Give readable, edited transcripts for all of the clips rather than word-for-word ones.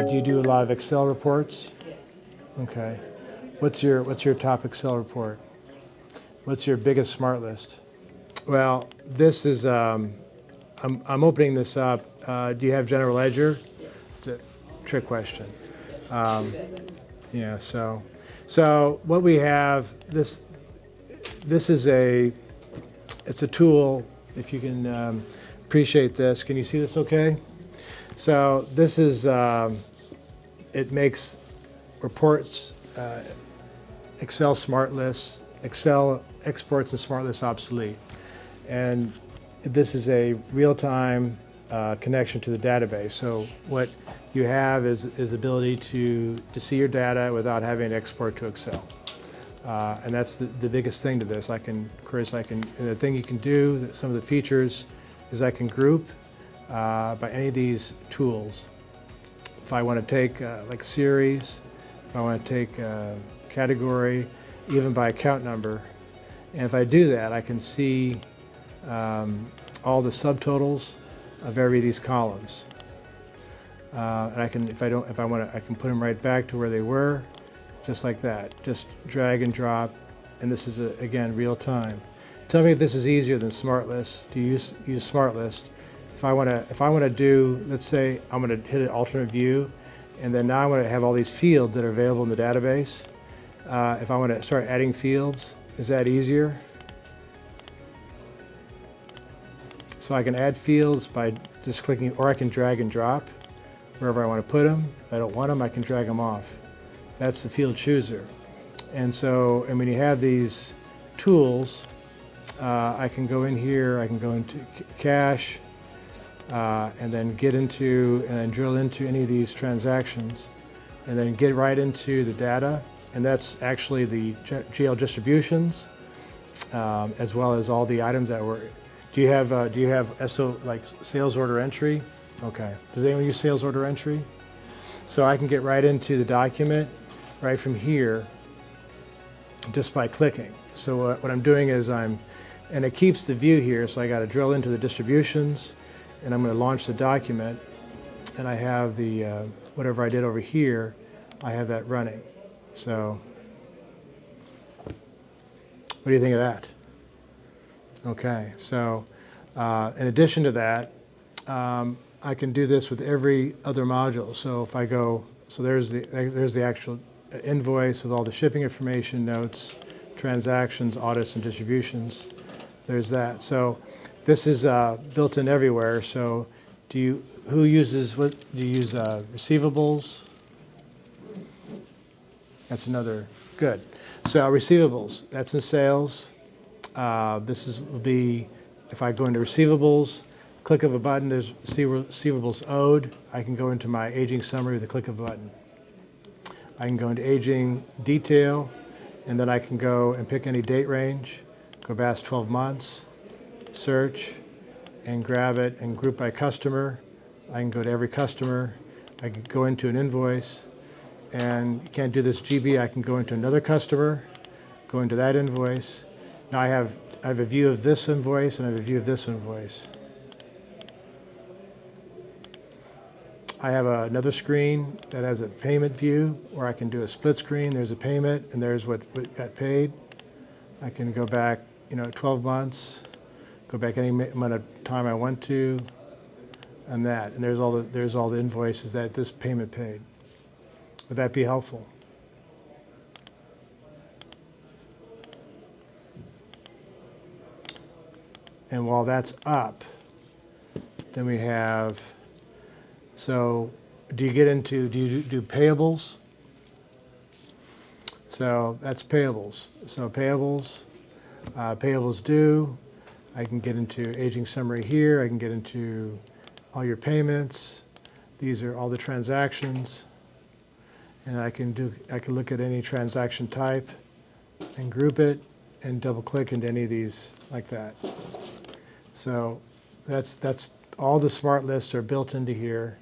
Do you do a lot of Excel reports? Yes. Okay. What's your top Excel report? What's your biggest smart list? Well, this is, I'm opening this up. Do you have General Ledger? Yes. It's a trick question. Yeah, so what we have, this is it's a tool, if you can appreciate this. Can you see this okay? So this is, it makes reports, Excel smart lists, Excel exports and smart lists obsolete. And this is a real-time connection to the database. So what you have is ability to see your data without having to export to Excel. And that's the biggest thing to this. And the thing you can do, some of the features, is I can group by any of these tools. If I want to take like series, if I want to take category, even by account number, and if I do that, I can see all the subtotals of every of these columns. And I can, if I want to, I can put them right back to where they were, just like that. Just drag and drop, and this is again real time. Tell me if this is easier than SmartList. Do you use SmartList? If I want to do, let's say I'm going to hit an alternate view, and then now I want to have all these fields that are available in the database. If I want to start adding fields, is that easier? So I can add fields by just clicking, or I can drag and drop wherever I want to put them. If I don't want them, I can drag them off. That's the field chooser. And so, and when you have these tools, I can go in here, I can go into cache, and then get into, and then drill into any of these transactions, and then get right into the data. And that's actually the GL distributions, as well as all the items that were. Do you have SO, like sales order entry? Okay. Does anyone use sales order entry? So I can get right into the document right from here just by clicking. So what I'm doing is and it keeps the view here, so I got to drill into the distributions, and I'm going to launch the document, and I have the, whatever I did over here, I have that running. So what do you think of that? Okay, so in addition to that, I can do this with every other module. So if I go, so there's the actual invoice with all the shipping information, notes, transactions, audits, and distributions. There's that. So this is built in everywhere. So who uses, what do you use, receivables? That's another, good. So receivables, that's in sales. Will be, if I go into receivables, click of a button, there's receivables owed. I can go into my aging summary with a click of a button. I can go into aging detail, and then I can go and pick any date range, go past 12 months, search, and grab it and group by customer. I can go to every customer. I can go into an invoice, and you can't do this GB. I can go into another customer, go into that invoice. Now I have a view of this invoice, and I have a view of this invoice. I have another screen that has a payment view where I can do a split screen. There's a payment, and there's what got paid. I can go back, 12 months, go back any amount of time I want to, and that. And there's all the invoices that this payment paid. Would that be helpful? And while that's up, then we have, so do you do payables? So that's payables. So payables due. I can get into aging summary here. I can get into all your payments. These are all the transactions. And I can look at any transaction type and group it and double click into any of these like that. So that's all the smart lists are built into here.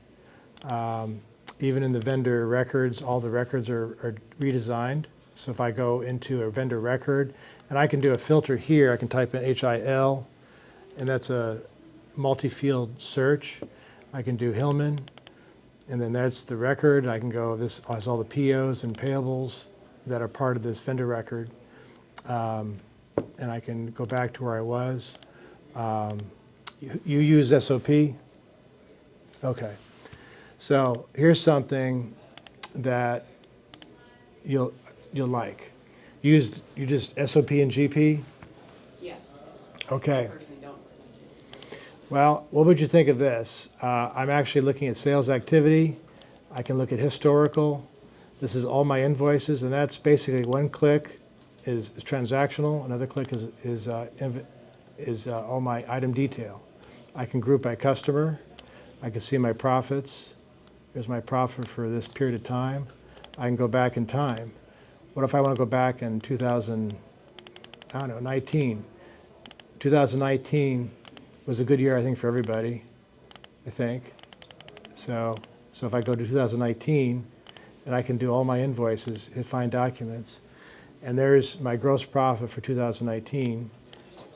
Even in the vendor records, all the records are redesigned. So if I go into a vendor record, and I can do a filter here, I can type in HIL, and that's multi-field search. I can do Hillman, and then that's the record. I can go, this has all the POs and payables that are part of this vendor record. And I can go back to where I was. You use SOP? Okay. So here's something that you'll like. You just SOP and GP? Yeah. Okay. I personally don't. Well, what would you think of this? I'm actually looking at sales activity. I can look at historical. This is all my invoices, and that's basically one click is transactional. Another click is all my item detail. I can group by customer. I can see my profits. Here's my profit for this period of time. I can go back in time. What if I want to go back in 2019? 2019 was a good year, I think, for everybody, I think. So if I go to 2019, and I can do all my invoices, hit find documents, and there's my gross profit for 2019,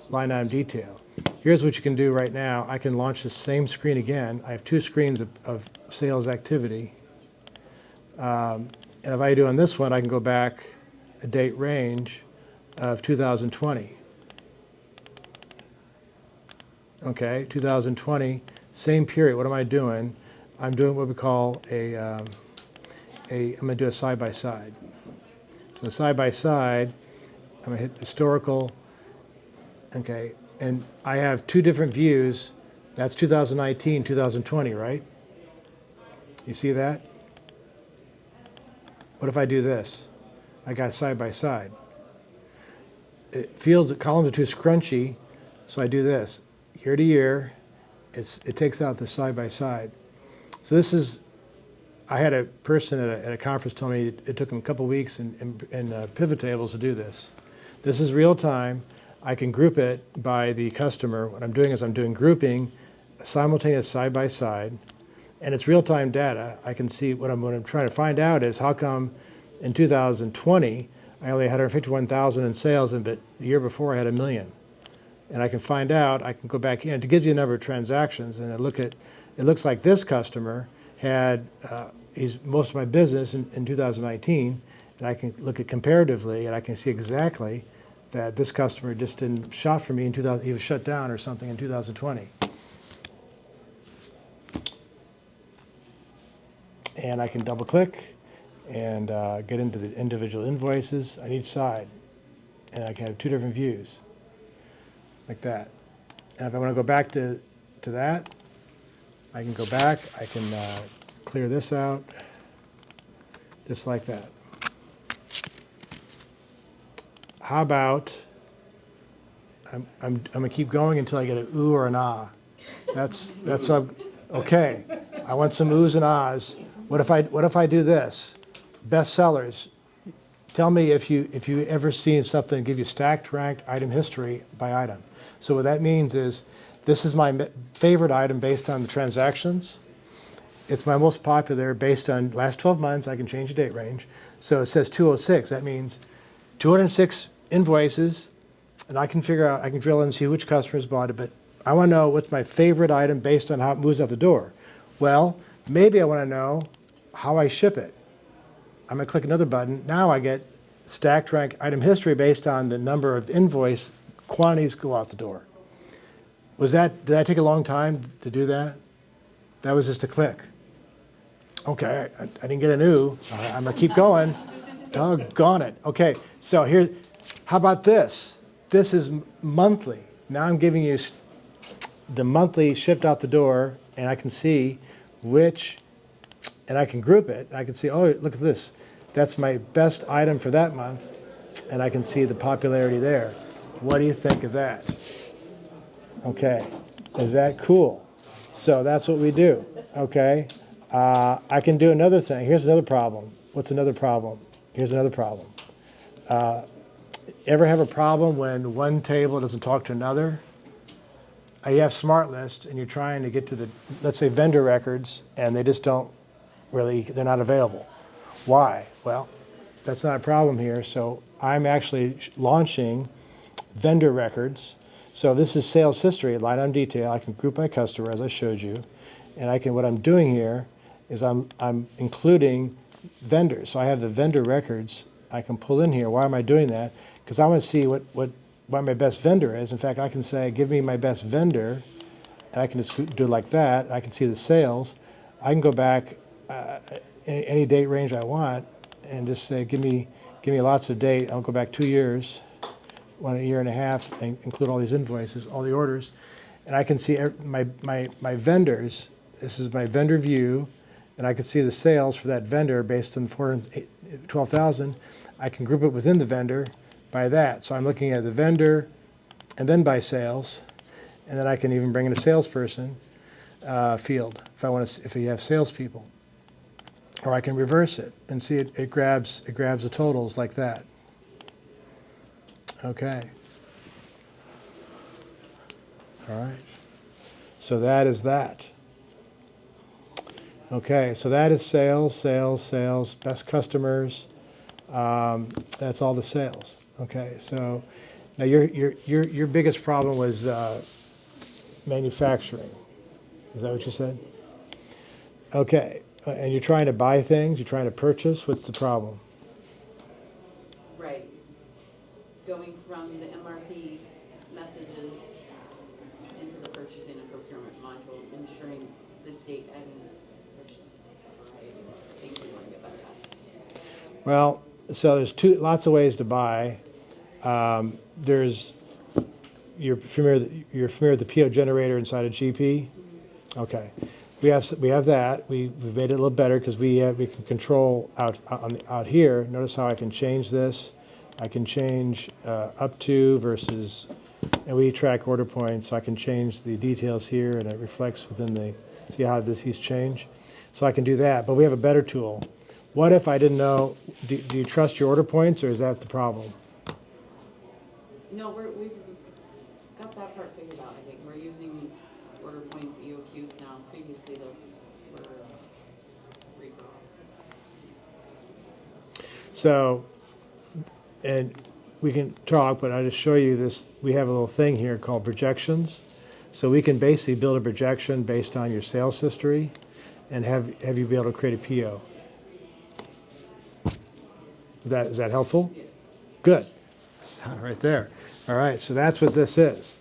line item detail. Here's what you can do right now. I can launch the same screen again. I have two screens of sales activity. And if I do on this one, I can go back a date range of 2020. Okay, 2020, same period. What am I doing? I'm doing what we call I'm going to do a side-by-side. So side-by-side, I'm going to hit historical, okay, and I have two different views. That's 2019, 2020, right? You see that? What if I do this? I got side-by-side. It feels the columns are too scrunchy, so I do this. Year to year, it takes out the side-by-side. So this is, I had a person at a conference tell me it took him a couple weeks in pivot tables to do this. This is real time. I can group it by the customer. What I'm doing is I'm doing grouping, simultaneous side by side, and it's real time data. I can see what I'm trying to find out is how come in 2020 I only had 151,000 in sales, but the year before I had 1 million. And I can find out. I can go back in. It gives you a number of transactions, and I look at. It looks like this customer had most of my business in 2019, and I can look at comparatively, and I can see exactly that this customer just didn't shop for me in 2000. He was shut down or something in 2020. And I can double click and get into the individual invoices on each side, and I can have two different views, like that. And if I want to go back to that, I can go back. I can clear this out, just like that. How about, I'm gonna keep going until I get an ooh or an ah. That's what okay. I want some oohs and ahs. What if I do this? Bestsellers. Tell me if you ever seen something give you stacked ranked item history by item. So what that means is this is my favorite item based on the transactions. It's my most popular based on last 12 months. I can change the date range. So it says 206. That means 206 invoices, and I can figure out, I can drill in and see which customers bought it, but I want to know what's my favorite item based on how it moves out the door. Well, maybe I want to know how I ship it. I'm going to click another button. Now I get stacked rank item history based on the number of invoice quantities go out the door. Did that take a long time to do that? That was just a click. Okay, I didn't get an ooh. I'm going to keep going. Doggone it. Okay, so here, how about this? This is monthly. Now I'm giving you the monthly shipped out the door, and I can see which, and I can group it. I can see, oh, look at this. That's my best item for that month, and I can see the popularity there. What do you think of that? Okay, is that cool? So that's what we do, okay? I can do another thing. Here's another problem. What's another problem? Here's another problem. Ever have a problem when one table doesn't talk to another? You have Smart List, and you're trying to get to the, let's say, vendor records, and they just don't really, they're not available. Why? Well, that's not a problem here. So I'm actually launching vendor records. So this is sales history, line item detail. I can group by customer as I showed you. And I can, what I'm doing here is I'm including vendors. So I have the vendor records I can pull in here. Why am I doing that? Because I want to see what my best vendor is. In fact, I can say, give me my best vendor, and I can just do it like that. I can see the sales. I can go back any date range I want and just say, give me lots of date. I'll go back 2 years, 1 year and a half, and include all these invoices, all the orders. And I can see my vendors. This is my vendor view, and I can see the sales for that vendor based on 412,000. I can group it within the vendor by that. So I'm looking at the vendor and then by sales, and then I can even bring in a salesperson field if you have salespeople. Or I can reverse it and see it grabs the totals like that. Okay. All right. So that is that. Okay, so that is sales, best customers. That's all the sales. Okay, so now your biggest problem was manufacturing. Is that what you said? Okay, and you're trying to buy things. You're trying to purchase. What's the problem? Right. Going from the MRP messages into the purchasing and procurement module, ensuring the date and purchase. Right. I think we want to get better at that. Well, so there's lots of ways to buy. You're familiar with the PO generator inside of GP? Okay. We have that. We've made it a little better because we can control out here. Notice how I can change this. I can change up to versus, and we track order points, so I can change the details here, and it reflects within the, see how these change? So I can do that, but we have a better tool. What if I didn't know, do you trust your order points, or is that the problem? No, we've got that part figured out. I think we're using order points, EOQs now. Previously, those were free for all. So, and we can talk, but I just show you this. We have a little thing here called projections. So we can basically build a projection based on your sales history, and have you be able to create a PO. Is that helpful? Yes. Good. Right there. All right, so that's what this is.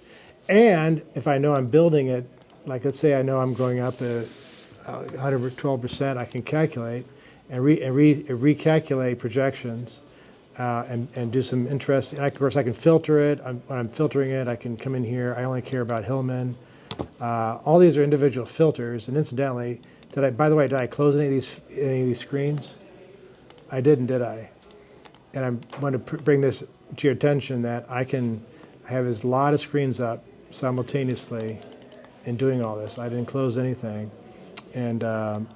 And if I know I'm building it, like let's say I know I'm going up 112%, I can calculate and recalculate projections and do some interest. And of course, I can filter it. When I'm filtering it, I can come in here. I only care about Hillman. All these are individual filters. And incidentally, by the way, did I close any of these screens? I didn't, did I? And I want to bring this to your attention that I have a lot of screens up simultaneously in doing all this. I didn't close anything. And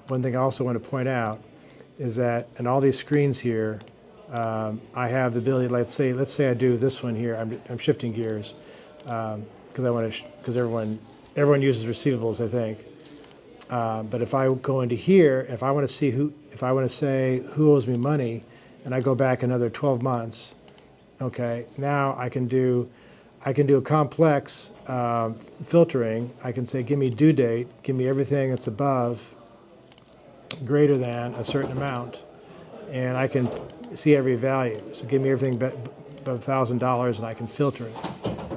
one thing I also want to point out is that in all these screens here, I have the ability. Let's say I do this one here. I'm shifting gears because I want to because everyone uses receivables, I think. But if I go into here, if I want to say who owes me money, and I go back another 12 months, okay, now I can do a complex filtering. I can say, give me due date, give me everything that's above, greater than a certain amount, and I can see every value. So give me everything above $1,000, and I can filter it.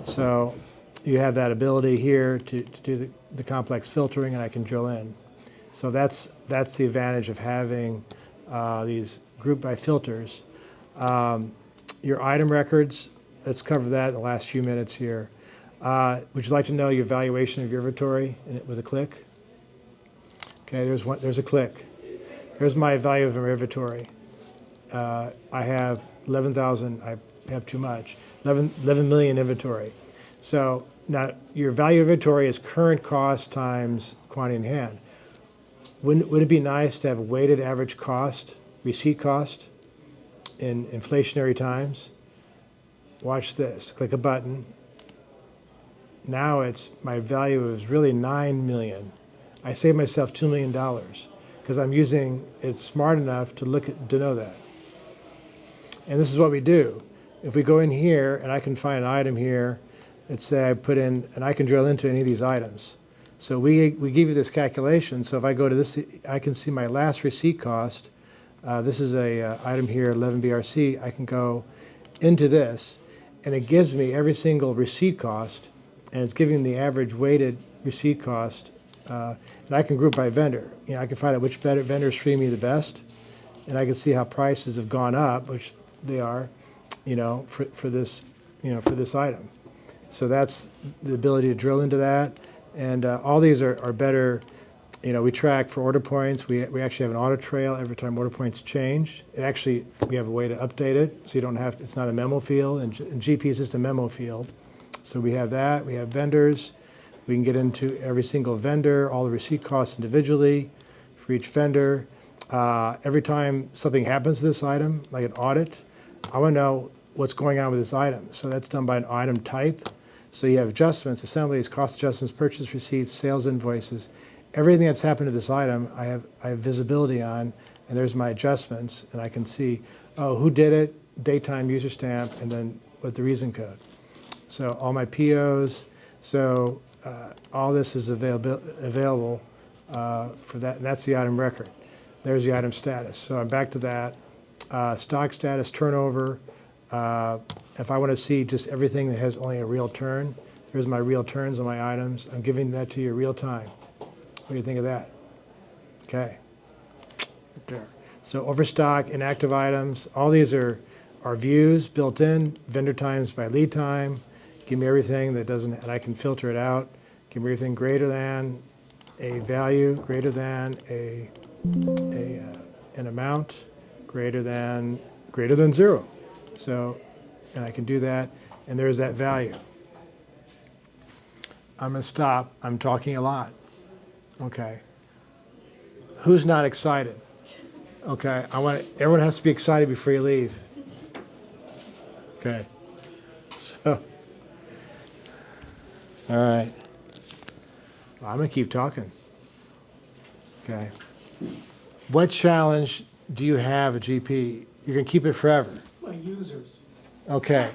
So you have that ability here to do the complex filtering, and I can drill in. So that's the advantage of having these group by filters. Your item records, let's cover that in the last few minutes here. Would you like to know your valuation of your inventory with a click? Okay, there's a click. There's my value of my inventory. I have 11,000, I have too much, 11 million inventory. So now your value of inventory is current cost times quantity in hand. Would it be nice to have a weighted average cost, receipt cost, in inflationary times? Watch this. Click a button. Now my value is really 9 million. I save myself $2 million because I'm using it smart enough to know that. And this is what we do. If we go in here and I can find an item here let's say I put in, and I can drill into any of these items. So we give you this calculation. So if I go to this, I can see my last receipt cost. This is a item here, 11 BRC. I can go into this, and it gives me every single receipt cost, and it's giving the average weighted receipt cost. And I can group by vendor. I can find out which vendors treat me the best, and I can see how prices have gone up, which they are, for this, for this item. So that's the ability to drill into that. And all these are better. We track for order points. We actually have an audit trail every time order points change. We have a way to update it, so you don't have, it's not a memo field, and GP is just a memo field. So we have that. We have vendors. We can get into every single vendor, all the receipt costs individually for each vendor. Every time something happens to this item, like an audit, I want to know what's going on with this item. So that's done by an item type. So you have adjustments, assemblies, cost adjustments, purchase receipts, sales invoices. Everything that's happened to this item, I have visibility on, and there's my adjustments, and I can see, who did it, date, time, user stamp, and then with the reason code. So all my POs, so all this is available for that, and that's the item record. There's the item status. So I'm back to that. Stock status, turnover. If I want to see just everything that has only a real turn, here's my real turns on my items. I'm giving that to you real time. What do you think of that? Okay. Right there. So overstock, inactive items, all these are views built in, vendor times by lead time. Give me everything that doesn't, and I can filter it out. Give me everything greater than a value, greater than an amount, greater than 0. So, and I can do that, and there's that value. I'm going to stop. I'm talking a lot. Okay. Who's not excited? Okay. Everyone has to be excited before you leave. Okay. So, all right. Well, I'm going to keep talking. Okay. What challenge do you have at GP? You're going to keep it forever. My users. Okay.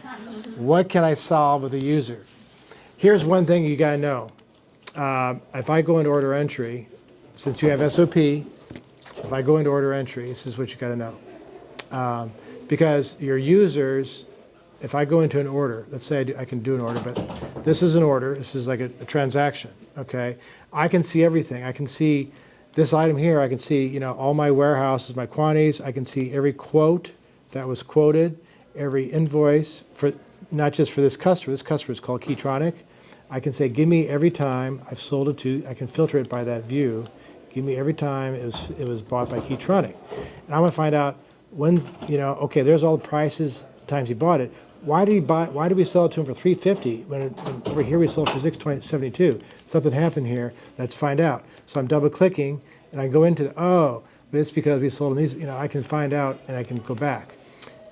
What can I solve with a user? Here's one thing you got to know. If I go into order entry, since you have SOP, if I go into order entry, this is what you got to know. Because your users, if I go into an order, let's say I can do an order, but this is an order. This is like a transaction, okay? I can see everything. I can see this item here. I can see, all my warehouses, my quantities. I can see every quote that was quoted, every invoice, for not just for this customer. This customer is called Keytronic. I can say, give me every time I've sold it to, I can filter it by that view. Give me every time it was bought by Keytronic. And I want to find out when's, okay, there's all the prices, the times he bought it. Why did we sell it to him for $350 when over here we sold it for $672? Something happened here. Let's find out. So I'm double clicking and I go into but it's because we sold them these, I can find out and I can go back.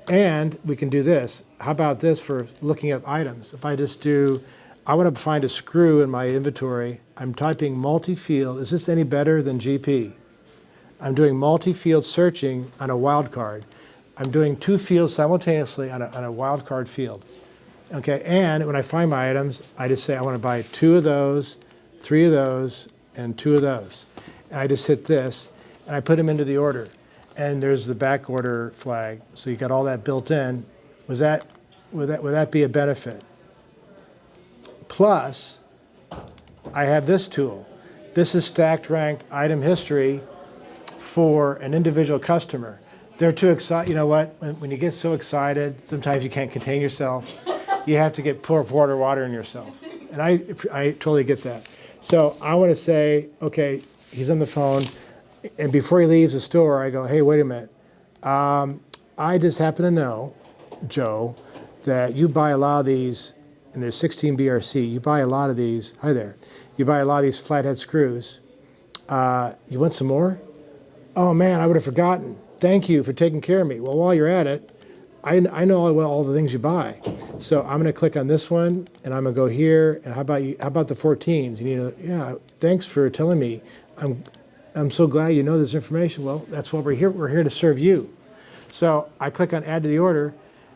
And we can do this. How about this for looking up items? If I just do, I want to find a screw in my inventory. I'm typing multi-field. Is this any better than GP? I'm doing multi-field searching on a wildcard. I'm doing 2 fields simultaneously on a wildcard field. Okay, and when I find my items, I just say I want to buy 2 of those, 3 of those, and 2 of those. And I just hit this, and I put them into the order. And there's the back order flag. So you got all that built in. Would that be a benefit? Plus, I have this tool. This is stacked ranked item history for an individual customer. They're too excited. You know what? When you get so excited, sometimes you can't contain yourself. You have to pour water in yourself. And I totally get that. So I want to say, okay, he's on the phone. And before he leaves the store, I go, hey, wait a minute. I just happen to know, Joe, that you buy a lot of these, and there's 16 BRC. You buy a lot of these. Hi there. You buy a lot of these flathead screws. You want some more? Oh, man, I would have forgotten. Thank you for taking care of me. Well, while you're at it, I know all the things you buy. So I'm going to click on this one, and I'm going to go here. And how about the 14s? Yeah, thanks for telling me. I'm so glad you know this information. Well, that's why we're here. We're here to serve you. So I click on add to the order.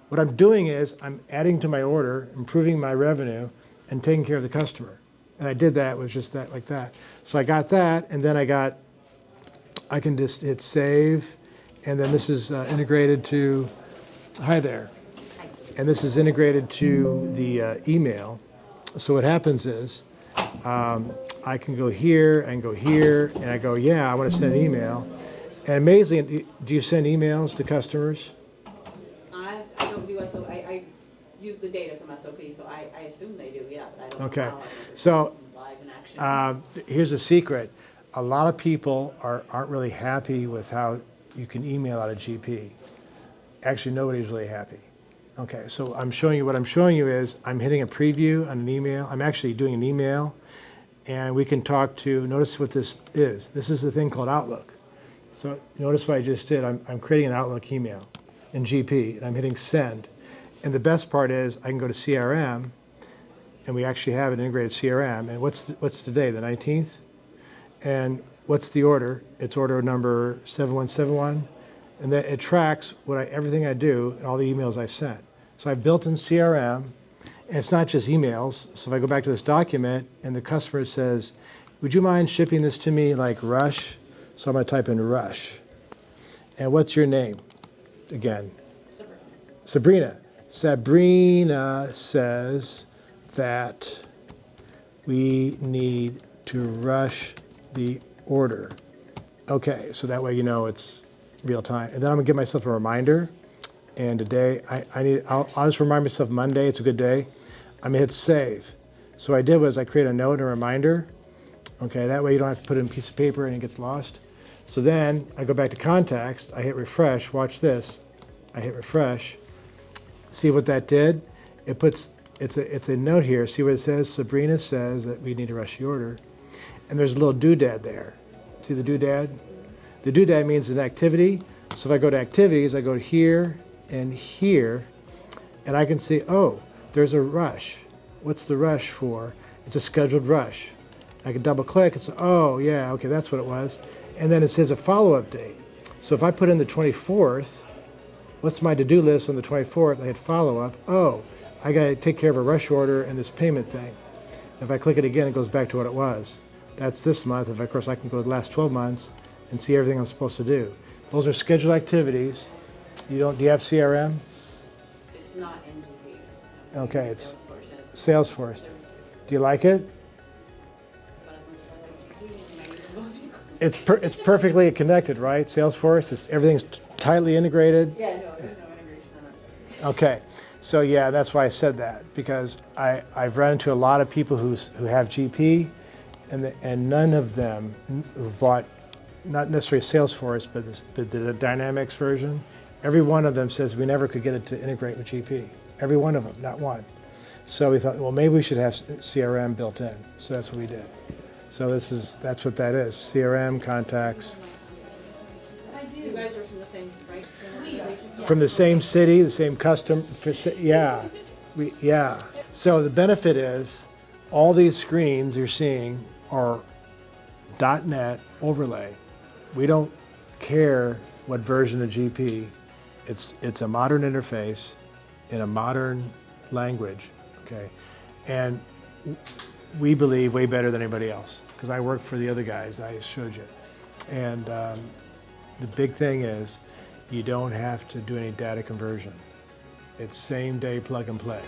What I'm doing is I'm adding to my order, improving my revenue. and taking care of the customer. And I did that with just that, like that. So I got that, and then I can just hit save, and then this is integrated to, hi there. And this is integrated to the email. So what happens is, I can go here and go here, and I go, yeah, I want to send an email. And amazingly, do you send emails to customers? I don't do SOP, I use the data from SOP, so I assume they do, yeah, but I don't know Okay. how. So Live in action. here's a secret. A lot of people aren't really happy with how you can email out of GP. Actually, nobody's really happy. Okay, so I'm showing you, what I'm showing you is I'm hitting a preview on an email. I'm actually doing an email, and we can talk to, notice what this is. This is the thing called Outlook. So notice what I just did. I'm creating an Outlook email in GP, and I'm hitting send. And the best part is I can go to CRM, and we actually have an integrated CRM. And what's today, the 19th? And what's the order? It's order number 7171. And then it tracks everything I do and all the emails I've sent. So I've built in CRM, and it's not just emails. So if I go back to this document and the customer says, would you mind shipping this to me like Rush? So I'm going to type in Rush. And what's your name? Again. Sabrina. Sabrina says that we need to rush the order. Okay, so that way you know it's real time. And then I'm gonna give myself a reminder. And today, I'll just remind myself Monday, it's a good day. I'm gonna hit save. So what I did was I create a note and a reminder. Okay, that way you don't have to put it in a piece of paper and it gets lost. So then I go back to contacts, I hit refresh, watch this. I hit refresh. See what that did? It's a note here. See what it says? Sabrina says that we need to rush the order. And there's a little doodad there. See the doodad? The doodad means an activity. So if I go to activities, I go here, and I can see, oh, there's a rush. What's the rush for? It's a scheduled rush. I can double click and say, oh, yeah, okay, that's what it was. And then it says a follow-up date. So if I put in the 24th, what's my to-do list on the 24th? I hit follow-up. Oh, I got to take care of a rush order and this payment thing. If I click it again, it goes back to what it was. That's this month. Of course, I can go to the last 12 months and see everything I'm supposed to do. Those are scheduled activities. Do you have CRM? It's not in GP. Okay, it's Salesforce, and Salesforce. Do you like it? but I'm going to try that. It's perfectly connected, right? Salesforce, everything's tightly integrated. Yeah, no, there's no integration on it. Okay, so yeah, that's why I said that, because I've run into a lot of people who have GP, and none of them who've bought, not necessarily Salesforce, but the Dynamics version, every one of them says we never could get it to integrate with GP. Every one of them, not one. So we thought, well, maybe we should have CRM built in. So that's what we did. So that's what that is, CRM, contacts. You guys are from the same, right? Yeah. From the same city, the same custom, yeah, yeah. So the benefit is, all these screens you're seeing are .NET overlay. We don't care what version of GP. It's a modern interface in a modern language, okay? And we believe way better than anybody else, because I work for the other guys I showed you. And the big thing is, you don't have to do any data conversion. It's same day plug and play.